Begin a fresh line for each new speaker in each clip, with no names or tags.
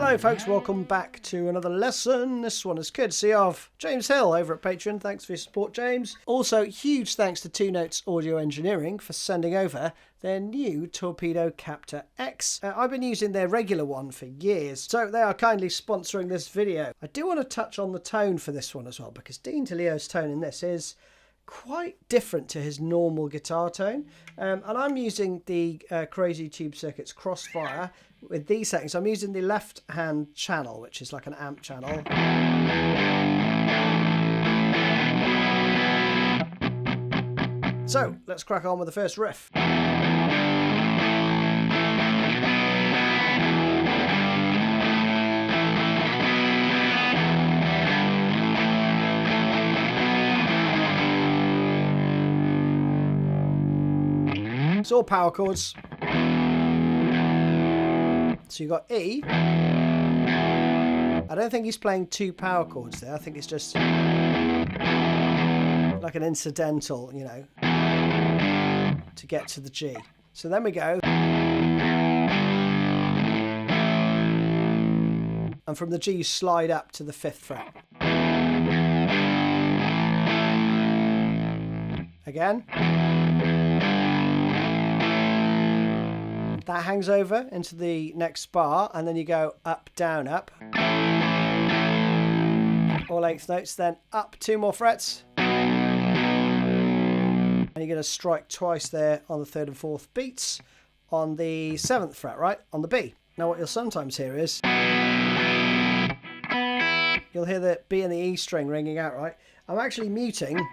Hello folks, welcome back to another lesson. This one is courtesy of James Hill over at Patreon. Thanks for your support, James. Also, huge thanks to Two Notes Audio Engineering for sending over their new Torpedo Captor X. I've been using their regular one for years, so they are kindly sponsoring this video. I do want to touch on the tone for this one as well, because Dean DeLeo's tone in this is quite different to his normal guitar tone. And I'm using the Crazy Tube Circuits Crossfire with these settings. I'm using the left hand channel, which is like an amp channel. So let's crack on with the first riff. It's all power chords. So you've got E. I don't think he's playing two power chords there. I think it's just like an incidental, you know, to get to the G. So then we go. And from the G you slide up to the 5th fret. Again. That hangs over into the next bar, and then you go up, down, up. All 8th notes, then up 2 more frets. And you're going to strike twice there on the 3rd and 4th beats on the 7th fret, right? On the B. Now what you'll sometimes hear is you'll hear the B and the E string ringing out, right? I'm actually muting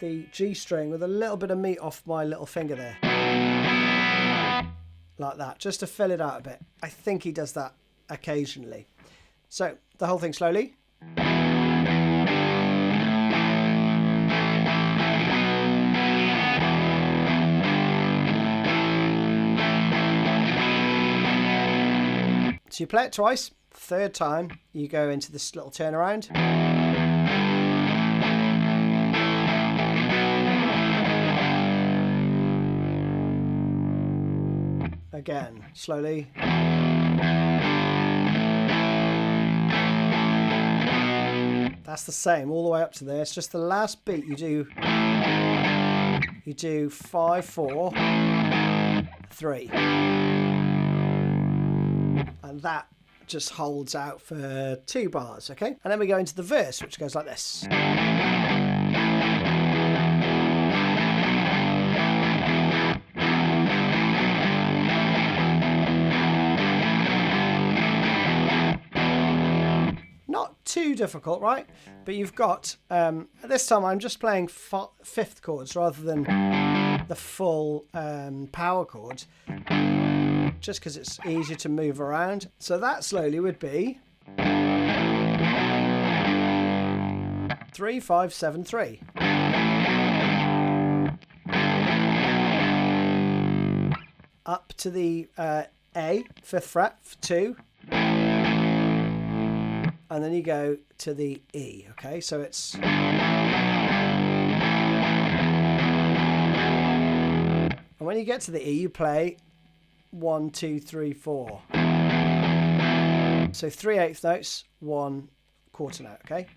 the G string with a little bit of meat off my little finger there. Like that, just to fill it out a bit. I think he does that occasionally. So, the whole thing slowly. So you play it twice. 3rd time, you go into this little turnaround. Again, slowly. That's the same all the way up to there. It's just the last beat you do 5, 4, 3. And that just holds out for 2 bars, okay? And then we go into the verse, which goes like this. Too difficult, right? But you've got this time I'm just playing 5th chords rather than the full power chords, just because it's easier to move around. So that slowly would be 3, 5, 7, 3. Up to the A, 5th fret, 2. And then you go to the E, okay? So it's... And when you get to the E, you play 1, 2, 3, 4. So 3 8th notes, 1 quarter note, okay?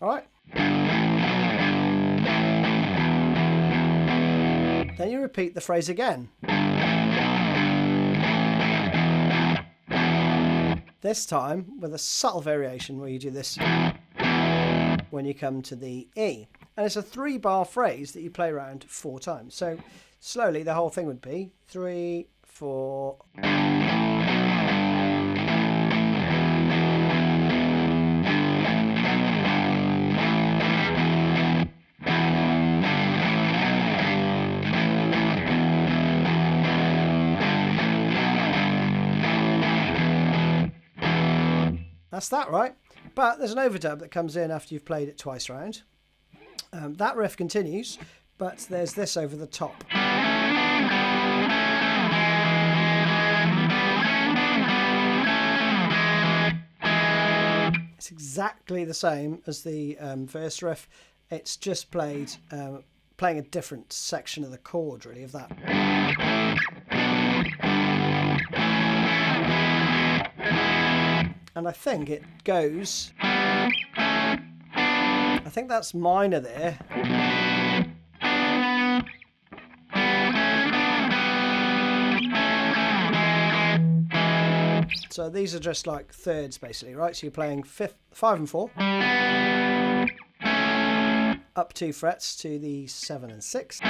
All right. Then you repeat the phrase again. This time with a subtle variation where you do this when you come to the E. And it's a 3-bar phrase that you play around 4 times. So slowly the whole thing would be 3, 4... That's that, right? But there's an overdub that comes in after you've played it twice round. That riff continues, but there's this over the top. It's exactly the same as the verse riff. It's just played playing a different section of the chord, really, of that. And I think it goes... I think that's minor there. So these are just like thirds, basically, right? So you're playing 5 and 4. Up 2 frets to the 7 and 6.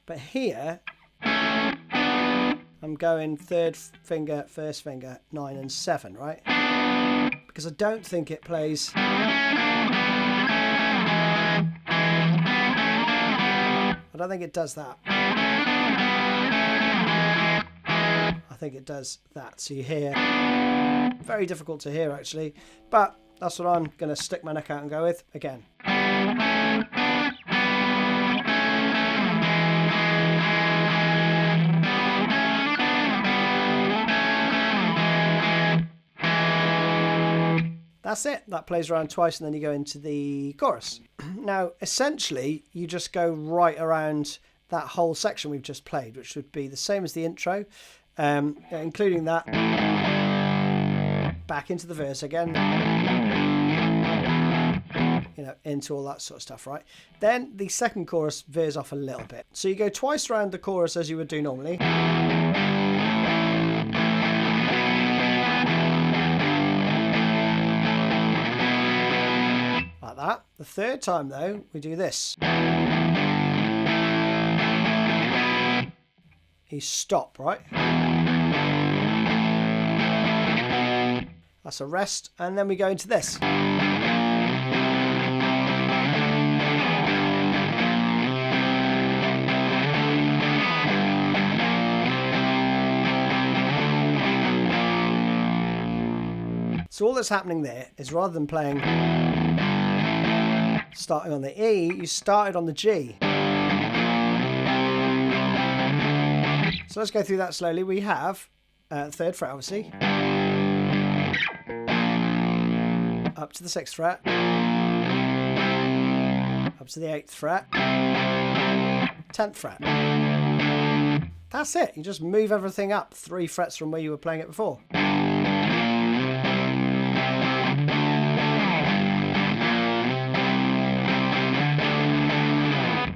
But here, I'm going third finger, first finger, 9 and 7, right? Because I don't think it plays... I don't think it does that. I think it does that. So you hear... Very difficult to hear, actually. But that's what I'm going to stick my neck out and go with again. That's it. That plays around twice and then you go into the chorus. Now, essentially, you just go right around that whole section we've just played, which would be the same as the intro, including that back into the verse again, you know, into all that sort of stuff, right? Then the second chorus veers off a little bit. So you go twice around the chorus as you would do normally. That. The third time though, we do this. You stop, right? That's a rest, and then we go into this. So all that's happening there is rather than playing starting on the E, you started on the G. So let's go through that slowly. We have third fret, obviously, up to the 6th fret, up to the 8th fret, 10th fret. That's it. You just move everything up 3 frets from where you were playing it before.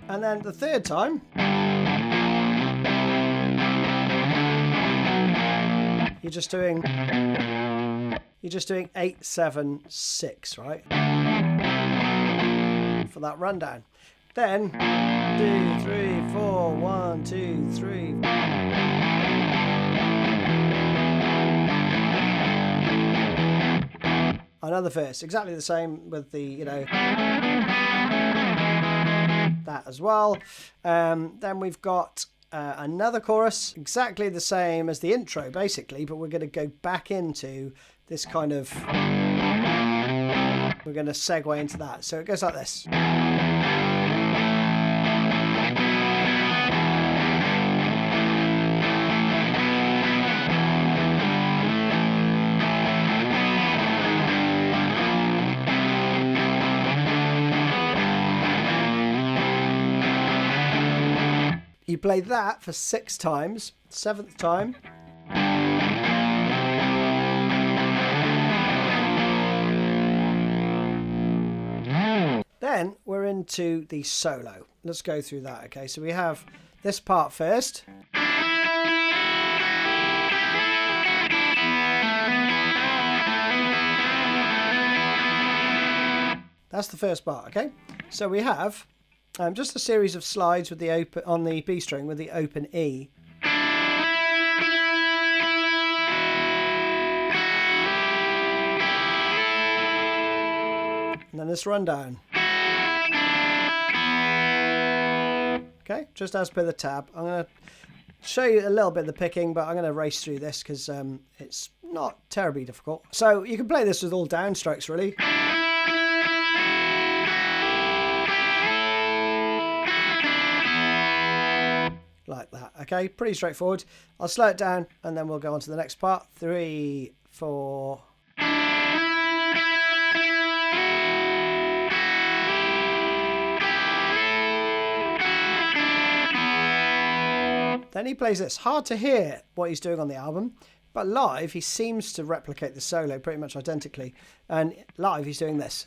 And then the third time, you're just doing 8, 7, 6, right? For that rundown. Then 2, 3, 4, 1, 2, 3. Another verse, exactly the same with the, you know, that as well. Then we've got another chorus, exactly the same as the intro basically, but we're going to go back into this kind of, we're going to segue into that. So it goes like this. You play that for 6 times, 7th time. Then we're into the solo. Let's go through that, okay? So we have this part first. That's the first part, okay? So we have just a series of slides with the open on the B string with the open E. And then this rundown. Okay, just as per the tab. I'm going to show you a little bit of the picking, but I'm going to race through this because it's not terribly difficult. So you can play this with all downstrokes, really. Like that, okay? Pretty straightforward. I'll slow it down and then we'll go on to the next part. 3, 4... Then he plays this. Hard to hear what he's doing on the album, but live he seems to replicate the solo pretty much identically. And live he's doing this.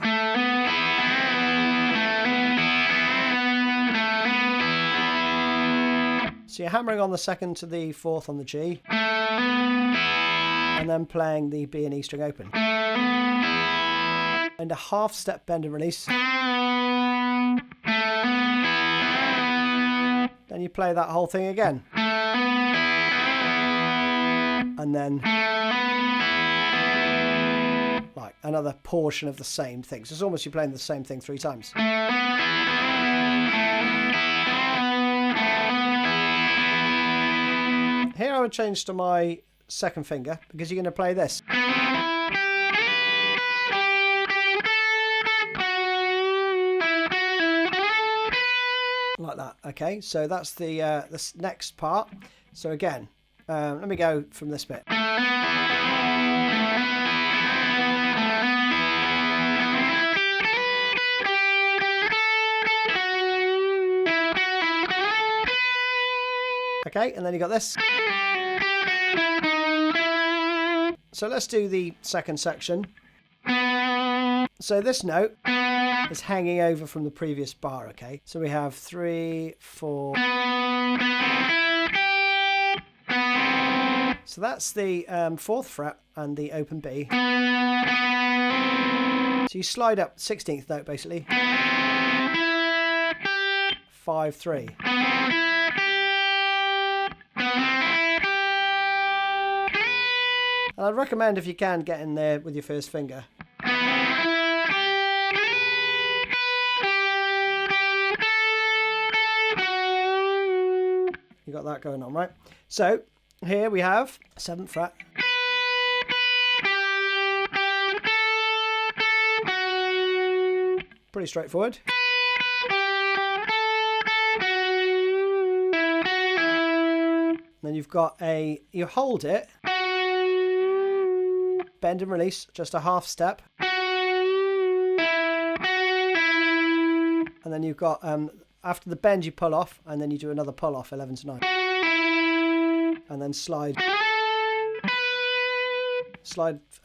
So you're hammering on the second to the fourth on the G, and then playing the B and E string open. And a half step bend and release. Then you play that whole thing again. And then like another portion of the same thing. So it's almost you're playing the same thing 3 times. Here I would change to my second finger because you're going to play this. Like that. Okay, so that's the this next part. So again, let me go from this bit. Okay, and then you got this. So let's do the second section. So this note is hanging over from the previous bar, okay? So we have 3, 4. So that's the 4th fret and the open B. So you slide up 16th note basically. 5, 3. And I'd recommend if you can get in there with your first finger. You got that going on, right? So here we have 7th fret. Pretty straightforward. Then you've got you hold it, bend and release, just a half step. And then you've got, after the bend you pull off, and then you do another pull off, 11 to 9. And then slide to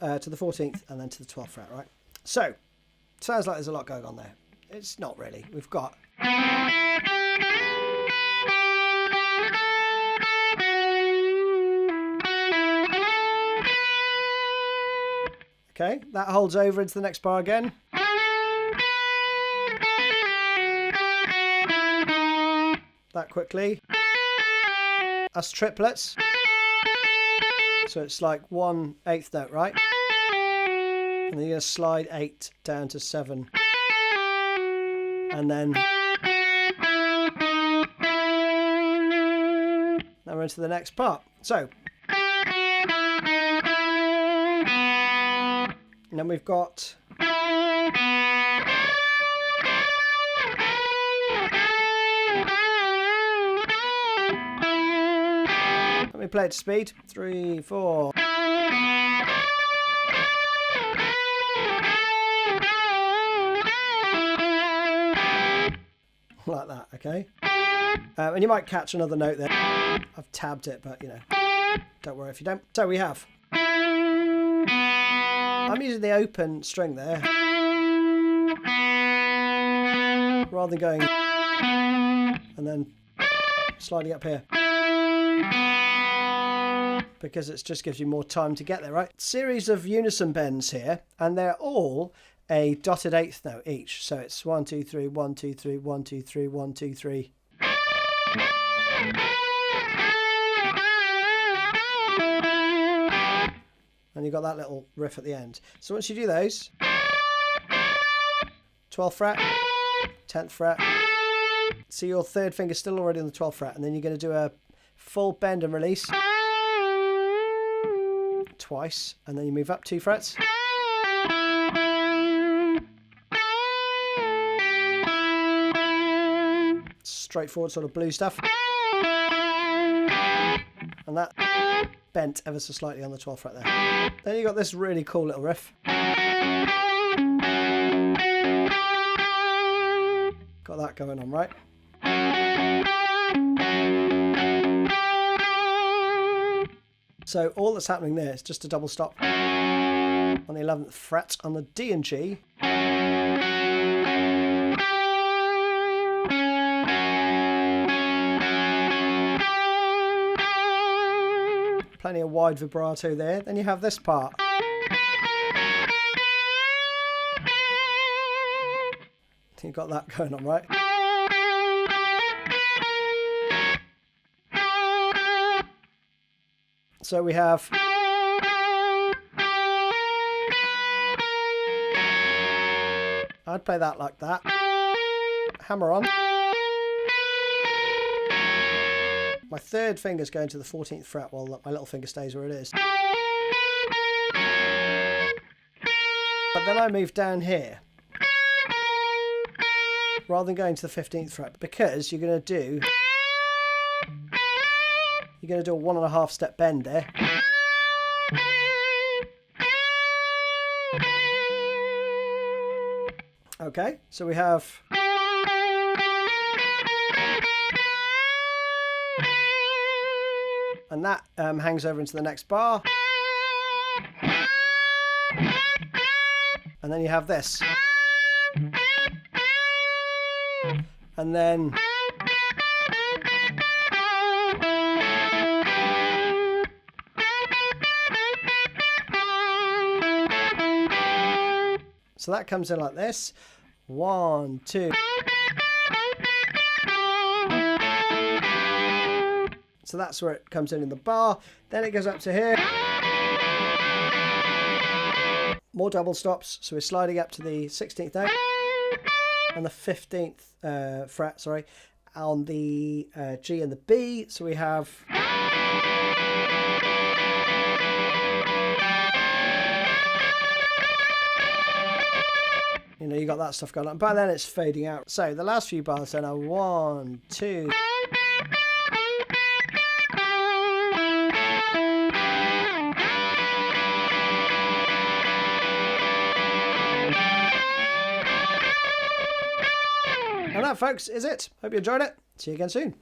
the 14th and then to the 12th fret, right? So, sounds like there's a lot going on there. It's not really. We've got... Okay, that holds over into the next bar again. That quickly. That's triplets. So it's like 1/8 note, right? And then you're going to slide 8 down to 7. And then... now we're into the next part. So... and then we've got... let me play it to speed. 3, 4. Like that, okay? And you might catch another note there. I've tabbed it, but, you know, don't worry if you don't. So we have... I'm using the open string there, rather than going and then sliding up here, because it just gives you more time to get there, right? Series of unison bends here, and they're all a dotted 8th note each. So it's 1, 2, 3, 1, 2, 3, 1, 2, 3, 1, 2, 3. And you've got that little riff at the end. So once you do those, 12th fret, 10th fret, see your 3rd finger still already on the 12th fret, and then you're going to do a full bend and release twice, and then you move up 2 frets. Straightforward sort of blue stuff. And that bent ever so slightly on the 12th fret there. Then you got this really cool little riff. Got that going on, right? So all that's happening there is just a double stop on the 11th fret on the D and G. Plenty of wide vibrato there. Then you have this part. You've got that going on, right? So we have I'd play that like that. Hammer on. My third finger's going to the 14th fret while my little finger stays where it is. But then I move down here rather than going to the 15th fret, because you're going to do a 1.5 step bend there. Okay, so we have and that hangs over into the next bar, and then you have this, and then so that comes in like this. 1, 2. So that's where it comes in the bar. Then it goes up to here. More double stops. So we're sliding up to the 16th note and the 15th fret, sorry, on the G and the B. So we have you know, you got that stuff going on. By then it's fading out. So the last few bars then are 1, 2. And that, folks, is it. Hope you enjoyed it. See you again soon.